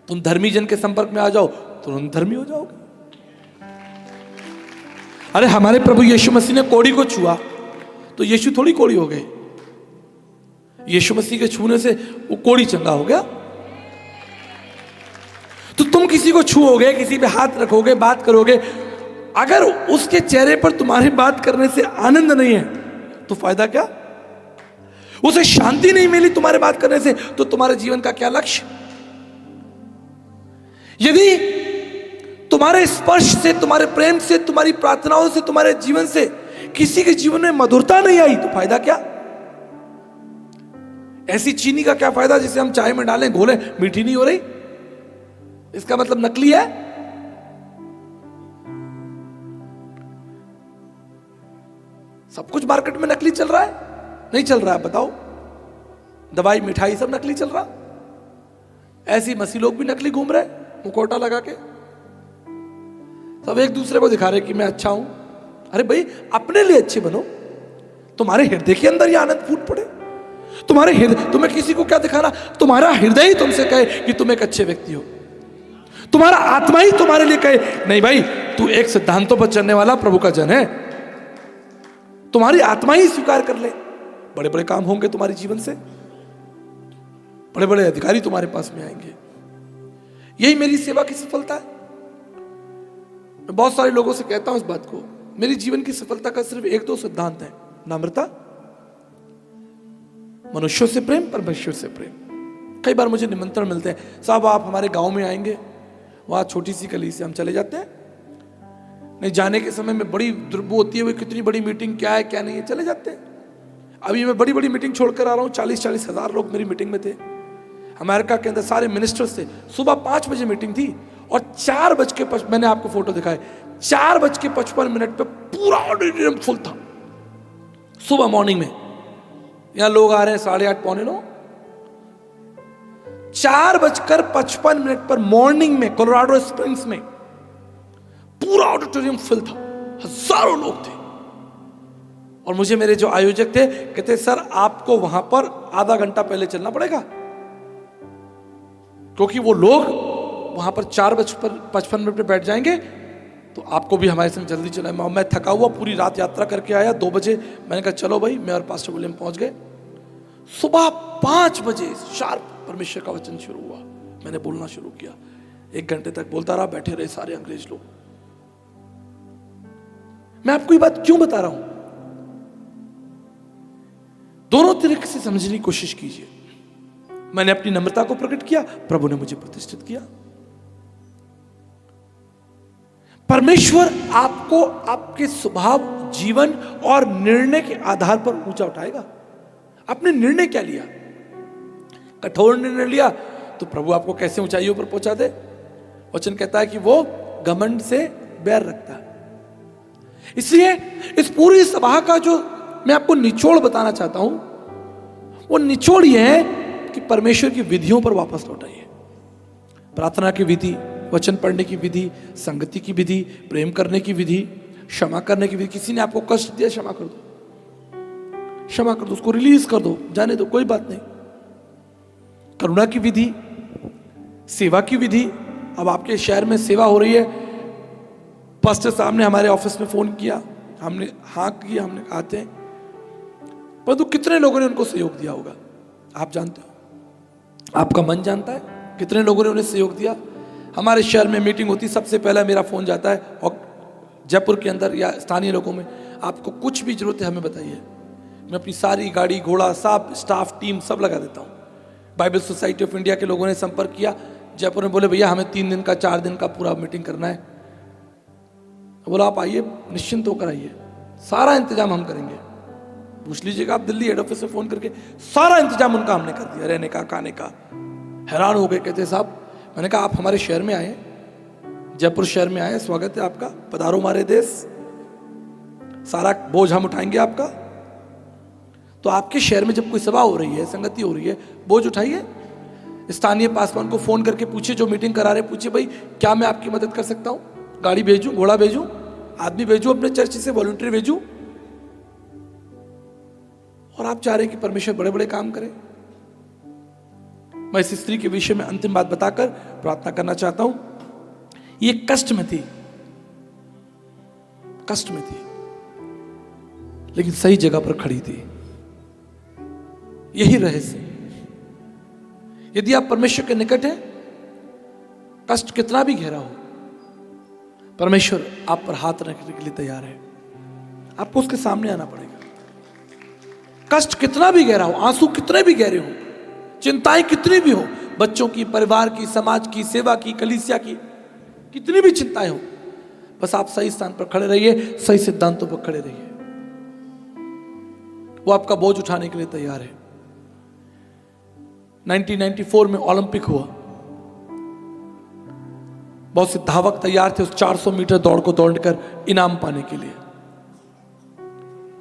तुम धर्मी जन के संपर्क में आ जाओ तुरंत धर्मी हो जाओगे। अरे हमारे प्रभु यीशु मसीह ने कोड़ी को छुआ तो यीशु थोड़ी कोड़ी हो गए। यीशु मसीह के छूने से वो कोड़ी चंगा हो गया। तो तुम किसी को छूओगे, किसी पे हाथ रखोगे, बात करोगे, अगर उसके चेहरे पर तुम्हारी बात करने से आनंद नहीं है तो फायदा क्या? उसे शांति नहीं मिली तुम्हारे बात करने से तो तुम्हारे जीवन का क्या लक्ष्य? यदि तुम्हारे स्पर्श से, तुम्हारे प्रेम से, तुम्हारी प्रार्थनाओं से, तुम्हारे जीवन से किसी के जीवन में मधुरता नहीं आई तो फायदा क्या? ऐसी चीनी का क्या फायदा जिसे हम चाय में डालें, घोलें, मीठी नहीं हो रही, इसका मतलब नकली है। सब कुछ मार्केट में नकली चल रहा है, नहीं चल रहा है? बताओ, दवाई, मिठाई सब नकली चल रहा। ऐसी मसीह लोग भी नकली घूम रहे, मुखौटा लगा के, सब एक दूसरे को दिखा रहे कि मैं अच्छा हूं। अरे भाई, अपने लिए अच्छे बनो, तुम्हारे हृदय के अंदर ये आनंद फूट पड़े। तुम्हारे हृदय, तुम्हें किसी को क्या दिखाना, तुम्हारा हृदय ही तुमसे कहे कि तुम एक अच्छे व्यक्ति हो, तुम्हारा आत्मा ही तुम्हारे लिए कहे नहीं भाई तू एक सिद्धांतों पर चलने वाला प्रभु का जन है। तुम्हारी आत्मा ही स्वीकार कर ले, बड़े बड़े काम होंगे तुम्हारे जीवन से, बड़े बड़े अधिकारी तुम्हारे पास में आएंगे। यही मेरी सेवा की सफलता है। मैं बहुत सारे लोगों से कहता हूं इस बात को, मेरी जीवन की सफलता का सिर्फ एक दो सिद्धांत है, नम्रता, मनुष्यों से प्रेम, परमेश्वर से प्रेम। कई बार मुझे निमंत्रण मिलते हैं, साहब आप हमारे गांव में आएंगे, वहां छोटी सी कलीसिया, हम चले जाते हैं। नहीं जाने के समय में बड़ी दुर्बो होती है, वो कितनी बड़ी मीटिंग क्या है क्या नहीं है, चले जाते हैं। अभी मैं बड़ी बड़ी मीटिंग छोड़कर आ रहा हूँ, 40-40 हजार लोग मेरी मीटिंग में थे, अमेरिका के अंदर सारे मिनिस्टर्स थे। सुबह 5 बजे मीटिंग थी और 4:55, मैंने आपको फोटो दिखाए, 4:55 पे पूरा ऑडिटोरियम फुल था। सुबह मॉर्निंग में यहां लोग आ रहे हैं 8:30 पौने 9, 4:55 पर मॉर्निंग में कोलोराडो स्प्रिंग्स में पूरा ऑडिटोरियम फुल था, हजारों लोग थे। और मुझे मेरे जो आयोजक थे कहते सर आपको वहां पर आधा घंटा पहले चलना पड़ेगा, क्योंकि वो लोग वहां पर 4:55 पे बैठ जाएंगे, तो आपको भी हमारे संग जल्दी चला। मैं थका हुआ पूरी रात यात्रा करके आया, 2 बजे मैंने कहा चलो भाई, मैं और पास्टर विलियम पहुंच गए। सुबह 5 बजे शार्प परमेश्वर का वचन शुरू हुआ, मैंने बोलना शुरू किया, 1 घंटे तक बोलता रहा, बैठे रहे सारे अंग्रेज लोग। मैं आपको ये बात क्यों बता रहा हूं, दोनों तरीके से समझने की कोशिश कीजिए। मैंने अपनी नम्रता को प्रकट किया, प्रभु ने मुझे प्रतिष्ठित किया। परमेश्वर आपको आपके स्वभाव, जीवन और निर्णय के आधार पर ऊंचा उठाएगा। आपने निर्णय क्या लिया, कठोर निर्णय लिया तो प्रभु आपको कैसे ऊंचाइयों पर पहुंचा दे। वचन कहता है कि वो घमंड से बैर रखता है। इसलिए इस पूरी सभा का जो मैं आपको निचोड़ बताना चाहता हूं, वो निचोड़ यह है कि परमेश्वर की विधियों पर वापस लौटाइए। प्रार्थना की विधि, वचन पढ़ने की विधि, संगति की विधि, प्रेम करने की विधि, क्षमा करने की विधि। किसी ने आपको कष्ट दिया, क्षमा कर दो, क्षमा कर दो, उसको रिलीज कर दो, जाने दो, कोई बात नहीं। करुणा की विधि, सेवा की विधि। अब आपके शहर में सेवा हो रही है, पास्टर साहब ने हमारे ऑफिस में फोन किया, हमने हाँ किया, हमने आते हैं, परंतु कितने लोगों ने उनको सहयोग दिया होगा आप जानते हो, आपका मन जानता है कितने लोगों ने उन्हें सहयोग दिया। हमारे शहर में मीटिंग होती, सबसे पहला मेरा फोन जाता है, और जयपुर के अंदर या स्थानीय लोगों में आपको कुछ भी जरूरत है हमें बताइए, मैं अपनी सारी गाड़ी घोड़ा सब स्टाफ टीम सब लगा देता हूँ। बाइबल सोसाइटी ऑफ इंडिया के लोगों ने संपर्क किया जयपुर में, बोले भैया हमें 3 दिन का 4 दिन का पूरा मीटिंग करना है। बोला आप आइए, निश्चिंत होकर आइए, सारा इंतजाम हम करेंगे। पूछ लीजिएगा आप दिल्ली हेड ऑफिस से फोन करके, सारा इंतजाम उनका हमने कर दिया, रहने का, खाने का। हैरान हो गए, कहते साहब, मैंने कहा आप हमारे शहर में आए, जयपुर शहर में आए, स्वागत है आपका, पधारो हमारे देश, सारा बोझ हम उठाएंगे आपका। तो आपके शहर में जब कोई सभा हो रही है, संगति हो रही है, बोझ उठाइए। स्थानीय पासवान को फोन करके पूछिए, जो मीटिंग करा रहे, पूछिए भाई क्या मैं आपकी मदद कर सकता हूं, गाड़ी भेजूं, घोड़ा भेजूं, आदमी भेजूं, अपने चर्च से वॉलंटियर भेजूं। और आप चाह रहे हैं कि परमेश्वर बड़े बड़े काम करे। मैं इस स्त्री के विषय में अंतिम बात बताकर प्रार्थना करना चाहता हूं। ये कष्ट में थी, कष्ट में थी, लेकिन सही जगह पर खड़ी थी। यही रहस्य। यदि आप परमेश्वर के निकट हैं, कष्ट कितना भी गहरा हो, परमेश्वर आप पर हाथ रखने के लिए तैयार है। आपको उसके सामने आना पड़ेगा। कष्ट कितना भी गहरा हो, आंसू कितने भी गहरे हो, चिंताएं कितनी भी हो, बच्चों की, परिवार की, समाज की, सेवा की, कलीसिया की, कितनी भी चिंताएं हो, बस आप सही स्थान पर खड़े रहिए, सही सिद्धांतों पर खड़े रहिए। वो आपका बोझ उठाने के लिए तैयार है। 1994 में ओलंपिक हुआ, बहुत से धावक तैयार थे उस 400 मीटर दौड़ को दौड़कर इनाम पाने के लिए।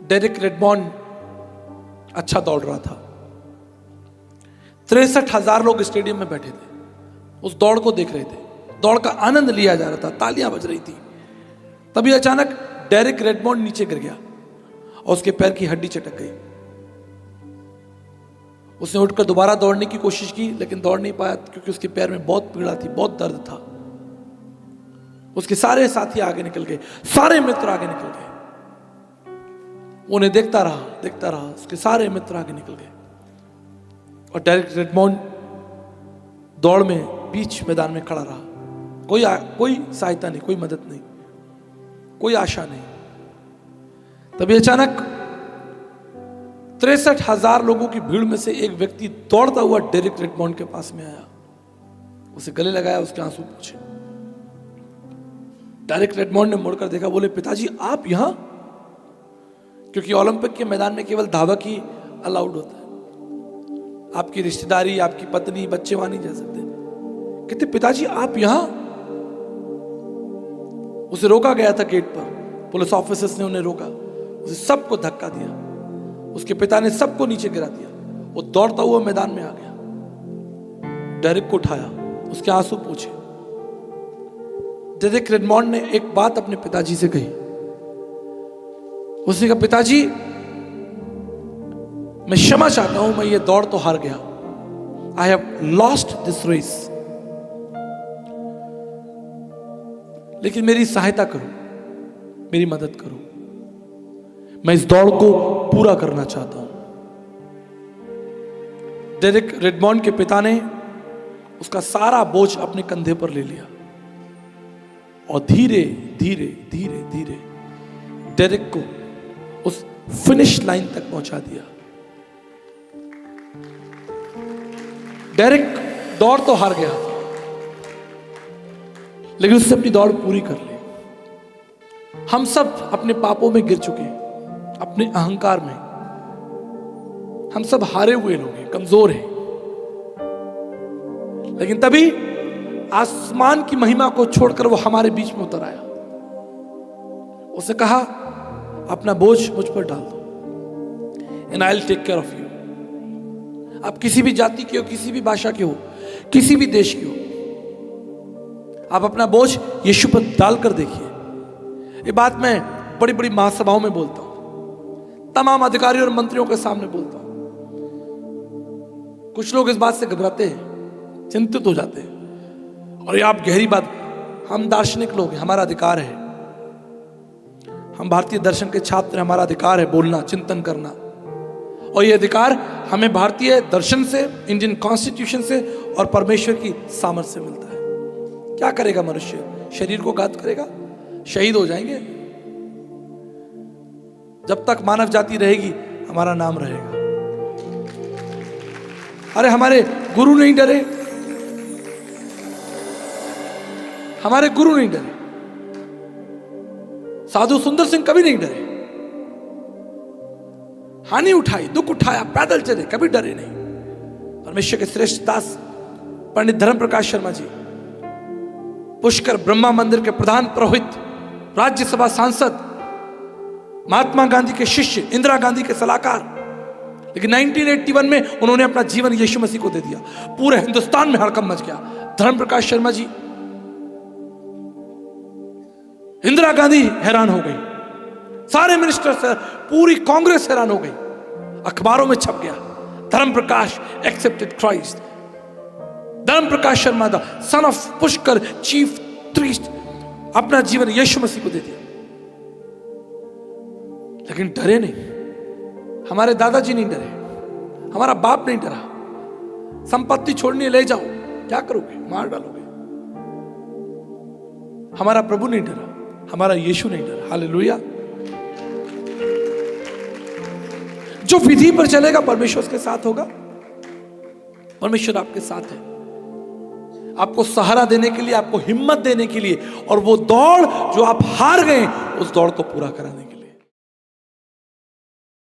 डेरिक रेडमॉन्ड अच्छा दौड़ रहा था। 63,000 लोग स्टेडियम में बैठे थे। उस दौड़ को देख रहे थे, दौड़ का आनंद लिया जा रहा था, तालियां बज रही थी। तभी अचानक डेरिक रेडमोंड नीचे गिर गया और उसके पैर की हड्डी चटक गई। उसने उठकर दोबारा दौड़ने की कोशिश की, लेकिन दौड़ नहीं पाया क्योंकि उसके पैर में बहुत पीड़ा थी, बहुत दर्द था। उसके सारे साथी आगे निकल गए, सारे मित्र आगे निकल गए। उन्हें देखता रहा, उसके सारे मित्र आगे निकल गए और डेरिक रेडमोंड दौड़ में बीच मैदान में खड़ा रहा। कोई सहायता नहीं, कोई मदद नहीं, कोई आशा नहीं। तभी अचानक 63,000 लोगों की भीड़ में से एक व्यक्ति दौड़ता हुआ डेरिक रेडमोंड के पास में आया, उसे गले लगाया, उसके आंसू पूछे। डेरिक रेडमोंड ने मुड़कर देखा, बोले पिताजी आप यहां? क्योंकि ओलंपिक के मैदान में केवल धावक ही अलाउड होता है, आपकी रिश्तेदारी, आपकी पत्नी, बच्चे वहां नहीं जा सकते। कहते पिताजी आप यहां? उसे रोका गया था गेट पर, पुलिस ऑफिसर्स ने उन्हें रोका, उसे सबको धक्का दिया, उसके पिता ने सबको नीचे गिरा दिया। वो दौड़ता हुआ मैदान में आ गया, डेरिक को उठाया, उसके आंसू पूछे। डेरिक रेडमोंड ने एक बात अपने पिताजी से कही। उसने कहा पिताजी मैं क्षमा चाहता हूं, मैं ये दौड़ तो हार गया, I have lost this race, लेकिन मेरी सहायता करो, मेरी मदद करो, मैं इस दौड़ को पूरा करना चाहता हूं। डेरिक रेडमोंड के पिता ने उसका सारा बोझ अपने कंधे पर ले लिया और धीरे धीरे धीरे धीरे डेरिक को उस फिनिश लाइन तक पहुंचा दिया। डेरिक दौड़ तो हार गया, लेकिन उससे अपनी दौड़ पूरी कर ली। हम सब अपने पापों में गिर चुके हैं, अपने अहंकार में। हम सब हारे हुए लोग हैं, कमजोर हैं। लेकिन तभी आसमान की महिमा को छोड़कर वो हमारे बीच में उतर आया। उसे कहा अपना बोझ मुझ पर डाल दो, and I will take care of you. आप किसी भी जाति के हो, किसी भी भाषा के हो, किसी भी देश के हो, आप अपना बोझ यीशु पर डालकर देखिए। ये बात मैं बड़ी बड़ी महासभाओं में बोलता हूं, तमाम अधिकारियों और मंत्रियों के सामने बोलता हूं। कुछ लोग इस बात से घबराते हैं, चिंतित हो जाते हैं, और ये आप गहरी बात, हम दार्शनिक लोग हैं, हमारा अधिकार है, हम भारतीय दर्शन के छात्र, हमारा अधिकार है बोलना, चिंतन करना, और ये अधिकार हमें भारतीय दर्शन से, इंडियन कॉन्स्टिट्यूशन से और परमेश्वर की सामर्थ से मिलता है। क्या करेगा मनुष्य? शरीर को घात करेगा, शहीद हो जाएंगे। जब तक मानव जाति रहेगी हमारा नाम रहेगा। अरे हमारे गुरु नहीं डरे, हमारे गुरु नहीं डरे, साधु सुंदर सिंह कभी नहीं डरे, हानि उठाई, दुख उठाया, पैदल चले, कभी डरे नहीं। परमेश्वर के श्रेष्ठ दास पंडित धर्म प्रकाश शर्मा जी, पुष्कर ब्रह्मा मंदिर के प्रधान पुरोहित, राज्यसभा सांसद, महात्मा गांधी के शिष्य, इंदिरा गांधी के सलाहकार, लेकिन 1981 में उन्होंने अपना जीवन यीशु मसीह को दे दिया। पूरे हिंदुस्तान में हड़कंप मच गया। धर्म प्रकाश शर्मा जी, इंदिरा गांधी हैरान हो गई, सारे मिनिस्टर्स, पूरी कांग्रेस हैरान हो गई, अखबारों में छप गया, धर्म प्रकाश accepted Christ. Dharam Prakash Sharma the son of Pushkar chief priest, अपना जीवन यीशु मसीह को दे दिया। लेकिन डरे नहीं, हमारे दादाजी नहीं डरे, हमारा बाप नहीं डरा। संपत्ति छोड़ने ले जाओ, क्या करोगे? मार डालोगे। हमारा प्रभु नहीं डरा, हमारा यीशु नहीं डरा। हालेलुया। जो विधि पर चलेगा परमेश्वर उसके साथ होगा। परमेश्वर आपके साथ है, आपको सहारा देने के लिए, आपको हिम्मत देने के लिए, और वो दौड़ जो आप हार गए उस दौड़ को पूरा कराने के लिए।